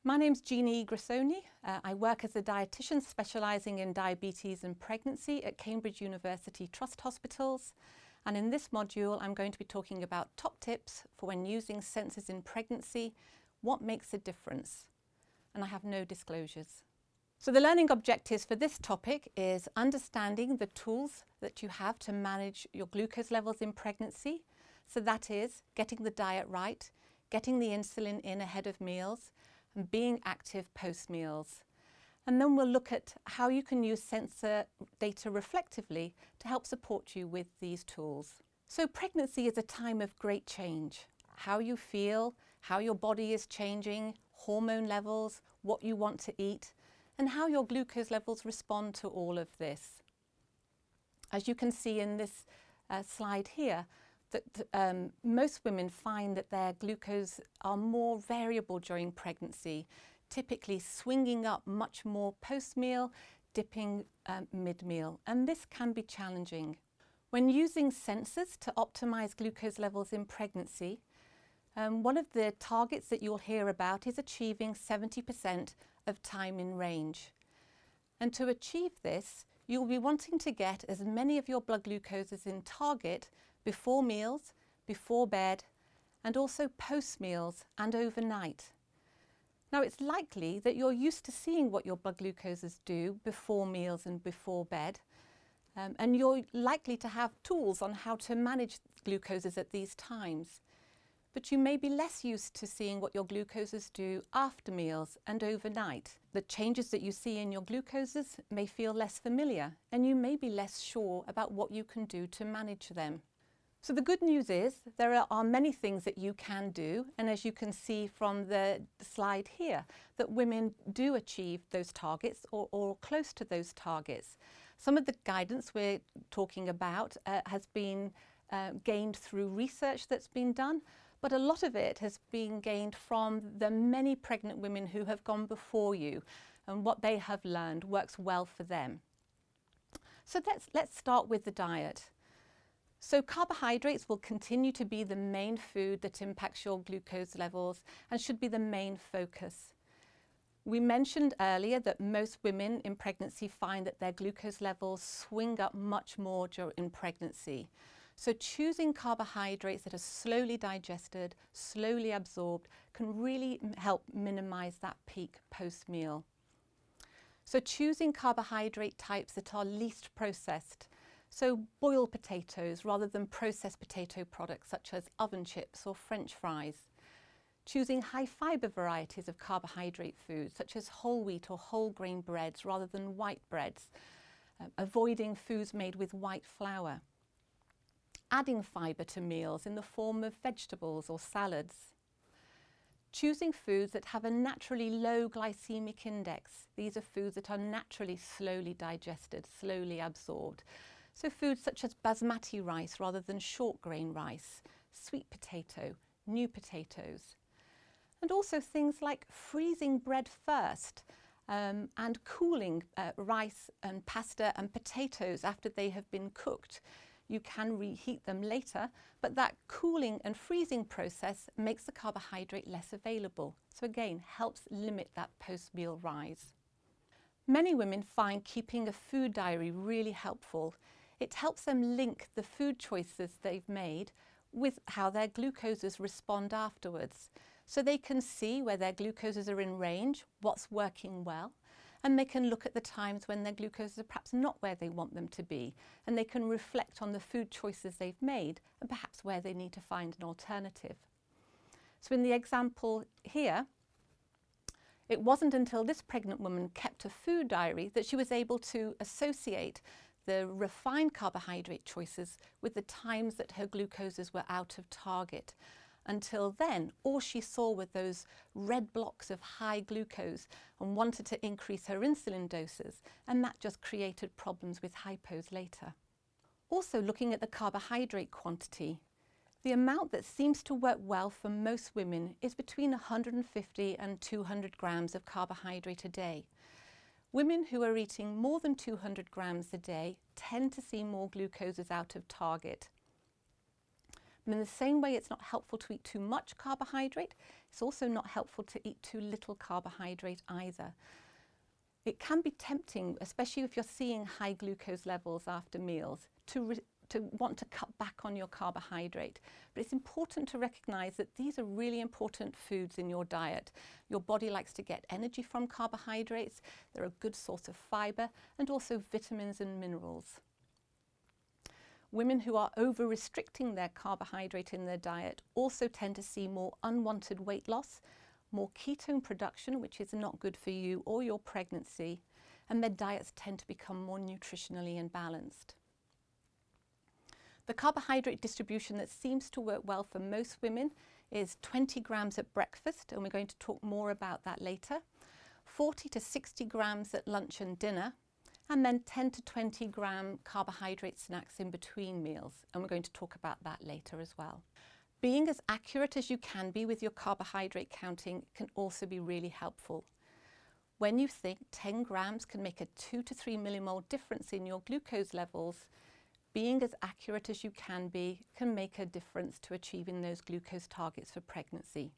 My name's Jeannie Grisoni. I work as a dietitian specialising in diabetes and pregnancy at Cambridge University Trust Hospitals. And in this module, I'm going to be talking about top tips for when using sensors in pregnancy, what makes a difference. And I have no disclosures. So the learning objectives for this topic is understanding the tools that you have to manage your glucose levels in pregnancy. So that is getting the diet right, getting the insulin in ahead of meals, and being active post-meals. And then we'll look at how you can use sensor data reflectively to help support you with these tools. So pregnancy is a time of great change. How you feel, how your body is changing, hormone levels, what you want to eat, and how your glucose levels respond to all of this. As you can see in this slide here, that most women find that their glucose are more variable during pregnancy, typically swinging up much more post-meal, dipping mid-meal, and this can be challenging. When using sensors to optimize glucose levels in pregnancy, one of the targets that you'll hear about is achieving 70% of time in range. And to achieve this, you'll be wanting to get as many of your blood glucoses in target before meals, before bed, and also post-meals and overnight. Now, it's likely that you're used to seeing what your blood glucoses do before meals and before bed, and you're likely to have tools on how to manage glucoses at these times. But you may be less used to seeing what your glucoses do after meals and overnight. The changes that you see in your glucoses may feel less familiar, and you may be less sure about what you can do to manage them. So the good news is there are many things that you can do, and as you can see from the slide here, that women do achieve those targets or close to those targets. Some of the guidance we're talking about has been gained through research that's been done, but a lot of it has been gained from the many pregnant women who have gone before you, and what they have learned works well for them. So let's start with the diet. So carbohydrates will continue to be the main food that impacts your glucose levels and should be the main focus. We mentioned earlier that most women in pregnancy find that their glucose levels swing up much more during pregnancy. So choosing carbohydrates that are slowly digested, slowly absorbed, can really help minimize that peak post-meal. So choosing carbohydrate types that are least processed. So boiled potatoes rather than processed potato products such as oven chips or French fries. Choosing high fibre varieties of carbohydrate foods such as whole wheat or whole grain breads rather than white breads. Avoiding foods made with white flour. Adding fibre to meals in the form of vegetables or salads. Choosing foods that have a naturally low glycemic index. These are foods that are naturally slowly digested, slowly absorbed. So foods such as basmati rice rather than short grain rice, sweet potato, new potatoes. And also things like freezing bread first and cooling rice and pasta and potatoes after they have been cooked. You can reheat them later, but that cooling and freezing process makes the carbohydrate less available. So again, helps limit that post-meal rise. Many women find keeping a food diary really helpful. It helps them link the food choices they've made with how their glucoses respond afterwards. So they can see where their glucoses are in range, what's working well, and they can look at the times when their glucoses are perhaps not where they want them to be, and they can reflect on the food choices they've made and perhaps where they need to find an alternative. So in the example here, it wasn't until this pregnant woman kept a food diary that she was able to associate the refined carbohydrate choices with the times that her glucoses were out of target. Until then, all she saw were those red blocks of high glucose and wanted to increase her insulin doses, and that just created problems with hypos later. Also looking at the carbohydrate quantity, the amount that seems to work well for most women is between 150 and 200 grams of carbohydrate a day. Women who are eating more than 200 grams a day tend to see more glucoses out of target. And in the same way, it's not helpful to eat too much carbohydrate. It's also not helpful to eat too little carbohydrate either. It can be tempting, especially if you're seeing high glucose levels after meals, to want to cut back on your carbohydrate. But it's important to recognise that these are really important foods in your diet. Your body likes to get energy from carbohydrates. They're a good source of fibre and also vitamins and minerals. Women who are over-restricting their carbohydrate in their diet also tend to see more unwanted weight loss, more ketone production, which is not good for you or your pregnancy, and their diets tend to become more nutritionally imbalanced. The carbohydrate distribution that seems to work well for most women is 20 grams at breakfast, and we're going to talk more about that later, 40 to 60 grams at lunch and dinner, and then 10 to 20 gram carbohydrate snacks in between meals, and we're going to talk about that later as well. Being as accurate as you can be with your carbohydrate counting can also be really helpful. When you think 10 grams can make a 2 to 3 millimole difference in your glucose levels, being as accurate as you can be can make a difference to achieving those glucose targets for pregnancy.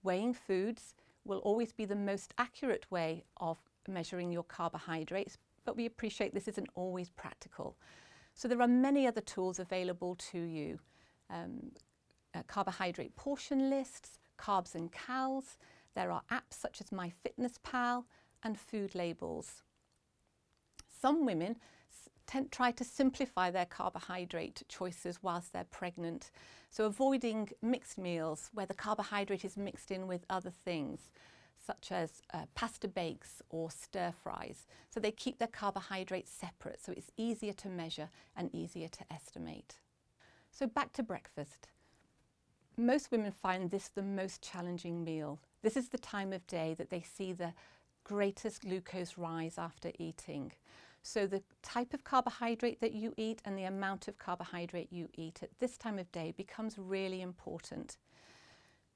Weighing foods will always be the most accurate way of measuring your carbohydrates, but we appreciate this isn't always practical. So there are many other tools available to you. Carbohydrate portion lists, carbs and cals. There are apps such as MyFitnessPal and food labels. Some women try to simplify their carbohydrate choices whilst they're pregnant. So avoiding mixed meals where the carbohydrate is mixed in with other things, such as pasta bakes or stir fries. So they keep their carbohydrates separate, so it's easier to measure and easier to estimate. So back to breakfast. Most women find this the most challenging meal. This is the time of day that they see the greatest glucose rise after eating. So the type of carbohydrate that you eat and the amount of carbohydrate you eat at this time of day becomes really important.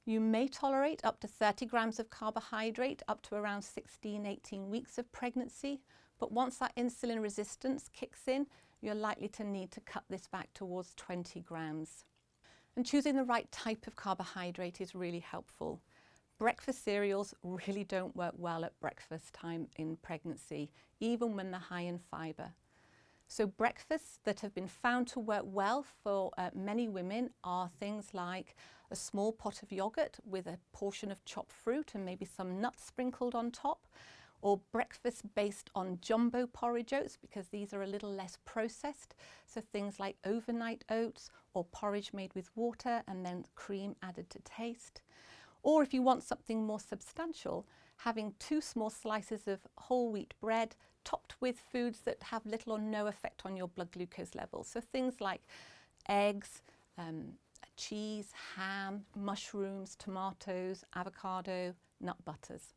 You may tolerate up to 30 grams of carbohydrate up to around 16, 18 weeks of pregnancy, but once that insulin resistance kicks in, you're likely to need to cut this back towards 20 grams. And choosing the right type of carbohydrate is really helpful. Breakfast cereals really don't work well at breakfast time in pregnancy, even when they're high in fibre. So breakfasts that have been found to work well for many women are things like a small pot of yogurt with a portion of chopped fruit and maybe some nuts sprinkled on top, or breakfast based on jumbo porridge oats, because these are a little less processed. So things like overnight oats or porridge made with water and then cream added to taste. Or if you want something more substantial, having 2 small slices of whole wheat bread topped with foods that have little or no effect on your blood glucose levels. So things like eggs, cheese, ham, mushrooms, tomatoes, avocado, nut butters.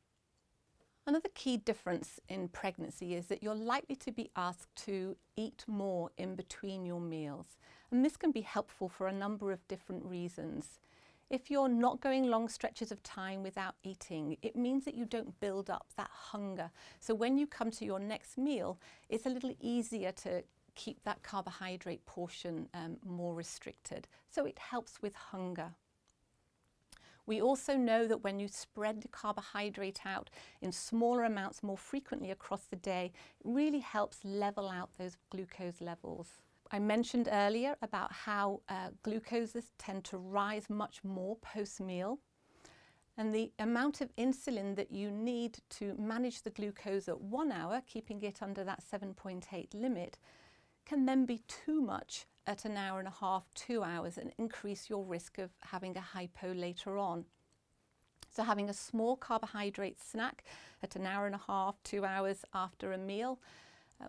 Another key difference in pregnancy is that you're likely to be asked to eat more in between your meals. And this can be helpful for a number of different reasons. If you're not going long stretches of time without eating, it means that you don't build up that hunger. So when you come to your next meal, it's a little easier to keep that carbohydrate portion more restricted. So it helps with hunger. We also know that when you spread the carbohydrate out in smaller amounts more frequently across the day, it really helps level out those glucose levels. I mentioned earlier about how glucoses tend to rise much more post-meal, and the amount of insulin that you need to manage the glucose at 1 hour, keeping it under that 7.8 limit, can then be too much at an hour and a half, 2 hours, and increase your risk of having a hypo later on. So having a small carbohydrate snack at an hour and a half, 2 hours after a meal,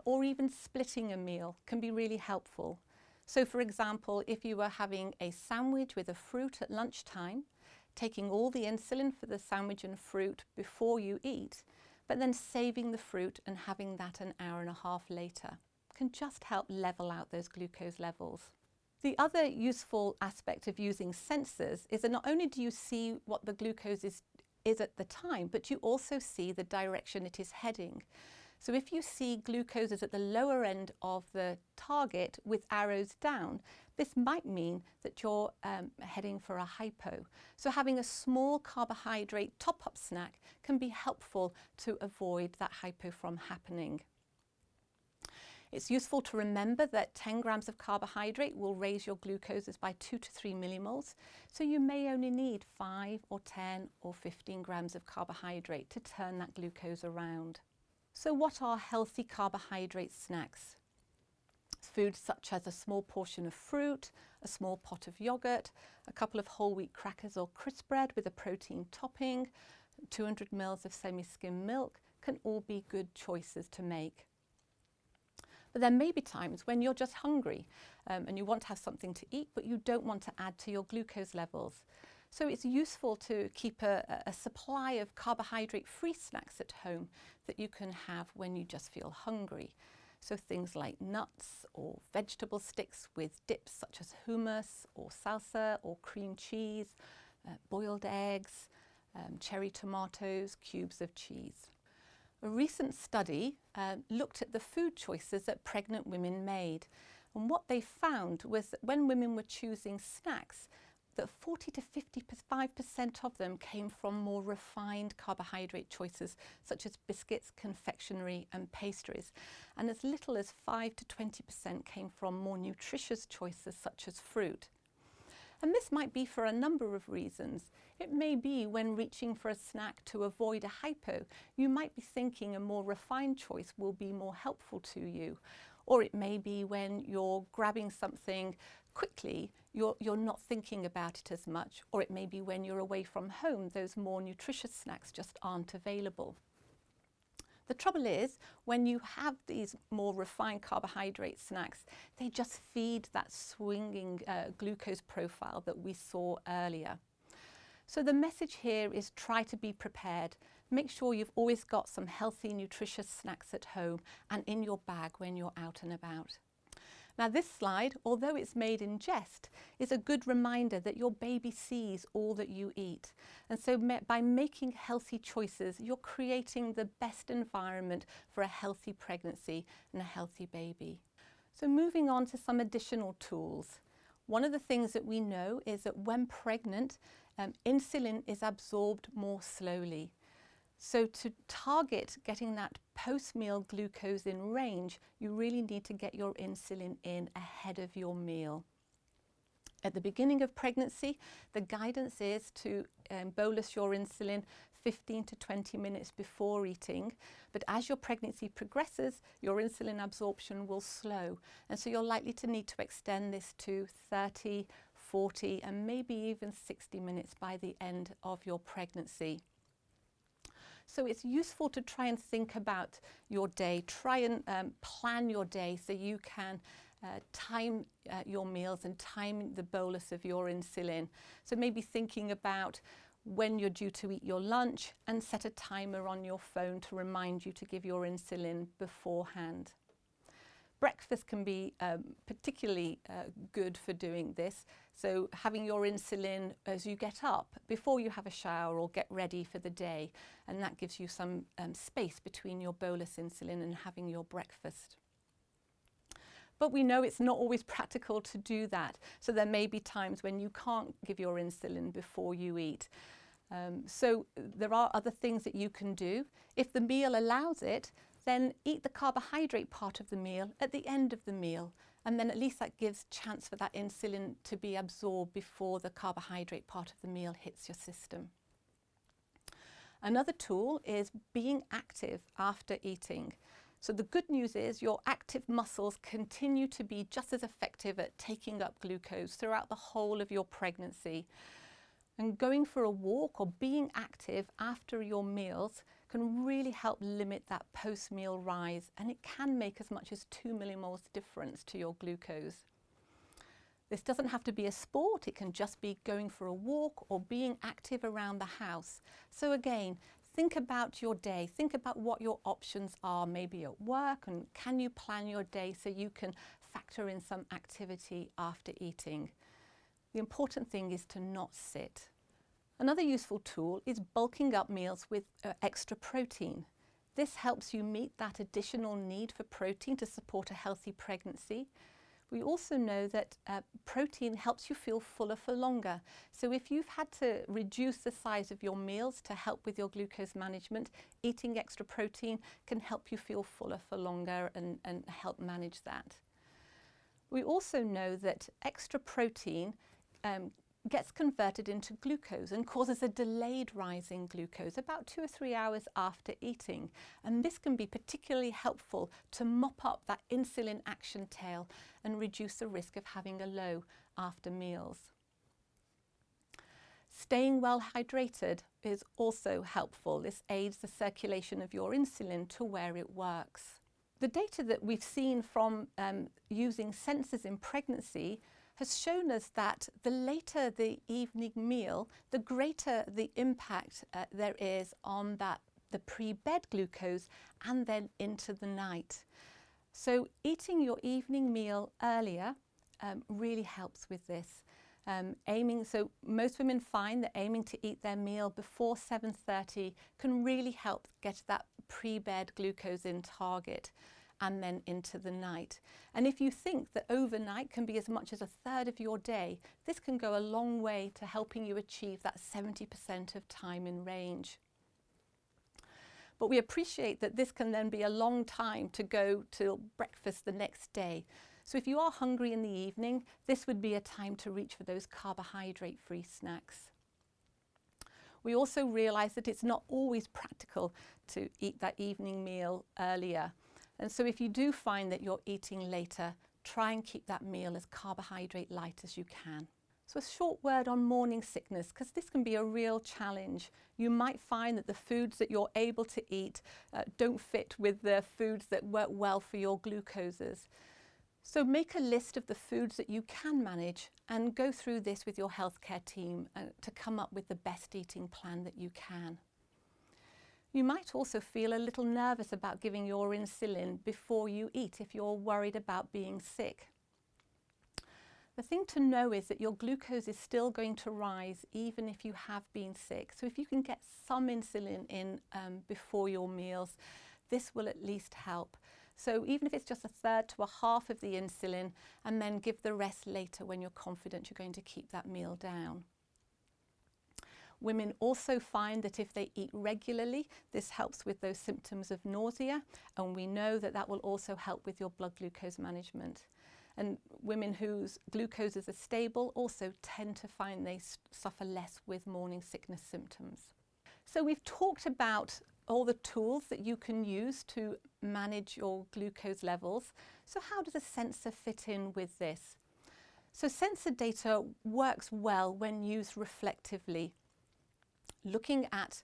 or even splitting a meal can be really helpful. So for example, if you were having a sandwich with a fruit at lunchtime, taking all the insulin for the sandwich and fruit before you eat, but then saving the fruit and having that an hour and a half later, can just help level out those glucose levels. The other useful aspect of using sensors is that not only do you see what the glucose is at the time, but you also see the direction it is heading. So if you see glucose is at the lower end of the target with arrows down, This might mean that you're heading for a hypo. So having a small carbohydrate top-up snack can be helpful to avoid that hypo from happening. It's useful to remember that 10 grams of carbohydrate will raise your glucoses by 2 to 3 millimoles, so you may only need 5 or 10 or 15 grams of carbohydrate to turn that glucose around. So what are healthy carbohydrate snacks? Foods such as a small portion of fruit, a small pot of yogurt, a couple of whole wheat crackers or crisp bread with a protein topping, 200 ml of semi-skim milk can all be good choices to make. But there may be times when you're just hungry and you want to have something to eat, but you don't want to add to your glucose levels. So it's useful to keep a supply of carbohydrate-free snacks at home that you can have when you just feel hungry. So things like nuts or vegetable sticks with dips such as hummus or salsa or cream cheese, boiled eggs, cherry tomatoes, cubes of cheese. A recent study looked at the food choices that pregnant women made, and what they found was that when women were choosing snacks, that 40 to 55% of them came from more refined carbohydrate choices such as biscuits, confectionery and pastries, and as little as 5 to 20% came from more nutritious choices such as fruit. And this might be for a number of reasons. It may be when reaching for a snack to avoid a hypo, you might be thinking a more refined choice will be more helpful to you. Or it may be when you're grabbing something quickly, you're not thinking about it as much. Or it may be when you're away from home, those more nutritious snacks just aren't available. The trouble is, when you have these more refined carbohydrate snacks, they just feed that swinging glucose profile that we saw earlier. So the message here is try to be prepared. Make sure you've always got some healthy, nutritious snacks at home and in your bag when you're out and about. Now this slide, although it's made in jest, is a good reminder that your baby sees all that you eat. And so by making healthy choices, you're creating the best environment for a healthy pregnancy and a healthy baby. So moving on to some additional tools. One of the things that we know is that when pregnant, insulin is absorbed more slowly. So to target getting that post-meal glucose in range, you really need to get your insulin in ahead of your meal. At the beginning of pregnancy, the guidance is to bolus your insulin 15 to 20 minutes before eating. But as your pregnancy progresses, your insulin absorption will slow. And so you're likely to need to extend this to 30, 40, and maybe even 60 minutes by the end of your pregnancy. So it's useful to try and think about your day, try and plan your day so you can time your meals and time the bolus of your insulin. So maybe thinking about when you're due to eat your lunch and set a timer on your phone to remind you to give your insulin beforehand. Breakfast can be particularly good for doing this. So having your insulin as you get up before you have a shower or get ready for the day, and that gives you some space between your bolus insulin and having your breakfast. But we know it's not always practical to do that. So there may be times when you can't give your insulin before you eat. So there are other things that you can do. If the meal allows it, then eat the carbohydrate part of the meal at the end of the meal. And then at least that gives chance for that insulin to be absorbed before the carbohydrate part of the meal hits your system. Another tool is being active after eating. So the good news is your active muscles continue to be just as effective at taking up glucose throughout the whole of your pregnancy. And going for a walk or being active after your meals can really help limit that post-meal rise, and it can make as much as 2 millimoles difference to your glucose. This doesn't have to be a sport, it can just be going for a walk or being active around the house. So again, think about your day, think about what your options are, maybe at work, and can you plan your day so you can factor in some activity after eating. The important thing is to not sit. Another useful tool is bulking up meals with extra protein. This helps you meet that additional need for protein to support a healthy pregnancy. We also know that protein helps you feel fuller for longer. So if you've had to reduce the size of your meals to help with your glucose management, eating extra protein can help you feel fuller for longer and help manage that. We also know that extra protein gets converted into glucose and causes a delayed rise in glucose about 2 or 3 hours after eating. And this can be particularly helpful to mop up that insulin action tail and reduce the risk of having a low after meals. Staying well hydrated is also helpful. This aids the circulation of your insulin to where it works. The data that we've seen from using sensors in pregnancy has shown us that the later the evening meal, the greater the impact there is on the pre-bed glucose and then into the night. So eating your evening meal earlier really helps with this. So most women find that aiming to eat their meal before 7:30 can really help get that pre-bed glucose in target and then into the night. And if you think that overnight can be as much as 1/3 of your day, this can go a long way to helping you achieve that 70% of time in range. But we appreciate that this can then be a long time to go till breakfast the next day. So if you are hungry in the evening, this would be a time to reach for those carbohydrate-free snacks. We also realise that it's not always practical to eat that evening meal earlier. And so if you do find that you're eating later, try and keep that meal as carbohydrate light as you can. So a short word on morning sickness, because this can be a real challenge. You might find that the foods that you're able to eat don't fit with the foods that work well for your glucoses. So make a list of the foods that you can manage and go through this with your healthcare team to come up with the best eating plan that you can. You might also feel a little nervous about giving your insulin before you eat if you're worried about being sick. The thing to know is that your glucose is still going to rise even if you have been sick. So if you can get some insulin in before your meals, this will at least help. So even if it's just 1/3 to 1/2 of the insulin, and then give the rest later when you're confident you're going to keep that meal down. Women also find that if they eat regularly, this helps with those symptoms of nausea, and we know that that will also help with your blood glucose management. And women whose glucoses are stable also tend to find they suffer less with morning sickness symptoms. So we've talked about all the tools that you can use to manage your glucose levels. So how does a sensor fit in with this? So sensor data works well when used reflectively, looking at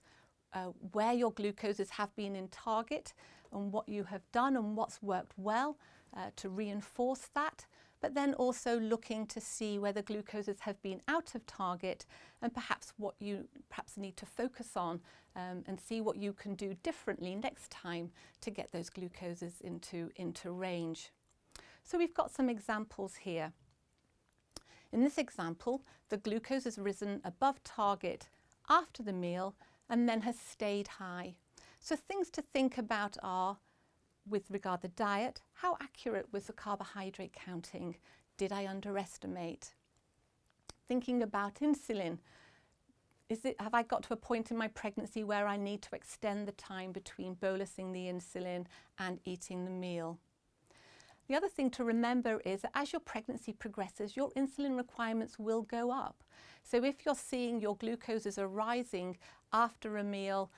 where your glucoses have been in target and what you have done and what's worked well to reinforce that, but then also looking to see whether glucoses have been out of target and perhaps what you need to focus on and see what you can do differently next time to get those glucoses into range. So we've got some examples here. In this example, the glucose has risen above target after the meal and then has stayed high. So things to think about are, with regard to diet, how accurate was the carbohydrate counting? Did I underestimate? Thinking about insulin, have I got to a point in my pregnancy where I need to extend the time between bolusing the insulin and eating the meal? The other thing to remember is that as your pregnancy progresses, your insulin requirements will go up. So if you're seeing your glucoses are rising after a meal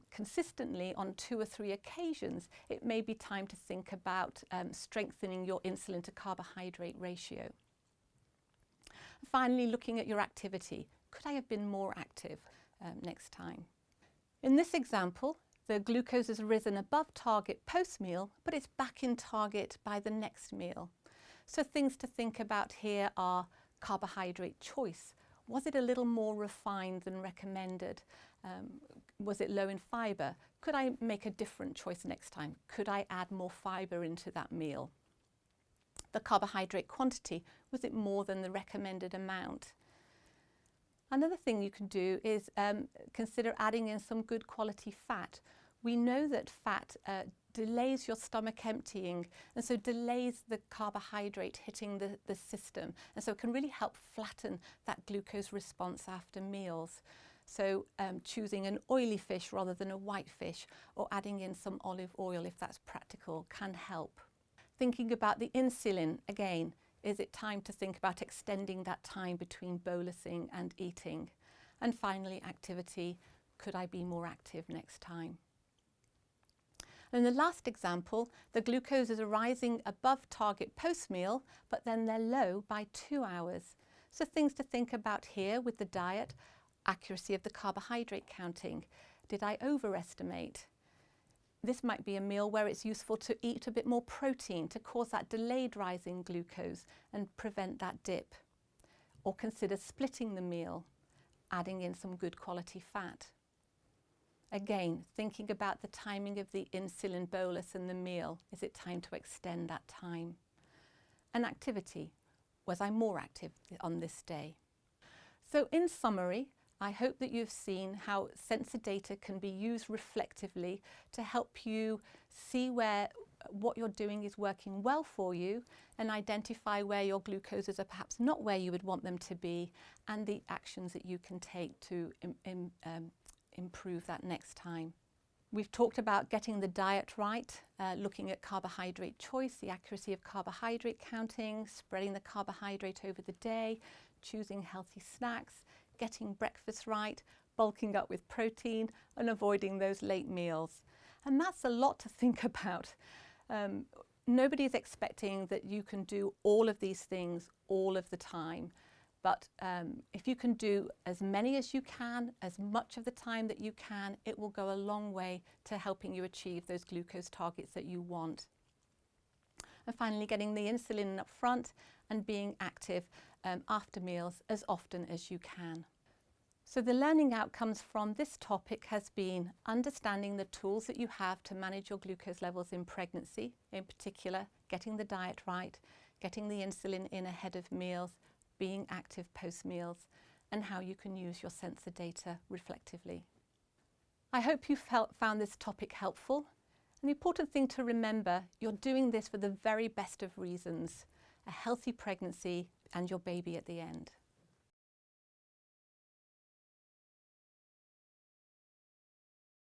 consistently on 2 or 3 occasions, it may be time to think about strengthening your insulin to carbohydrate ratio. Finally, looking at your activity. Could I have been more active next time? In this example, the glucose has risen above target post-meal, but it's back in target by the next meal. So things to think about here are carbohydrate choice. Was it a little more refined than recommended? Was it low in fibre? Could I make a different choice next time? Could I add more fibre into that meal? The carbohydrate quantity, was it more than the recommended amount? Another thing you can do is consider adding in some good quality fat. We know that fat delays your stomach emptying, and so delays the carbohydrate hitting the system, and so it can really help flatten that glucose response after meals. So choosing an oily fish rather than a white fish, or adding in some olive oil if that's practical, can help. Thinking about the insulin, again, is it time to think about extending that time between bolusing and eating? And finally, activity. Could I be more active next time? And in the last example, the glucoses are rising above target post-meal, but then they're low by 2 hours. So things to think about here with the diet: accuracy of the carbohydrate counting. Did I overestimate? This might be a meal where it's useful to eat a bit more protein to cause that delayed rise in glucose and prevent that dip. Or consider splitting the meal, adding in some good quality fat. Again, thinking about the timing of the insulin bolus and the meal. Is it time to extend that time? And activity. Was I more active on this day? So in summary, I hope that you've seen how sensor data can be used reflectively to help you see where what you're doing is working well for you, and identify where your glucoses are perhaps not where you would want them to be, and the actions that you can take to improve that next time. We've talked about getting the diet right, looking at carbohydrate choice, the accuracy of carbohydrate counting, spreading the carbohydrate over the day, choosing healthy snacks, getting breakfast right, bulking up with protein, and avoiding those late meals. And that's a lot to think about. Nobody is expecting that you can do all of these things all of the time. But if you can do as many as you can, as much of the time that you can, it will go a long way to helping you achieve those glucose targets that you want. And finally, getting the insulin up front and being active after meals as often as you can. So the learning outcomes from this topic has been understanding the tools that you have to manage your glucose levels in pregnancy, in particular, getting the diet right, getting the insulin in ahead of meals, being active post-meals, and how you can use your sensor data reflectively. I hope you found this topic helpful. And the important thing to remember, you're doing this for the very best of reasons: a healthy pregnancy and your baby at the end.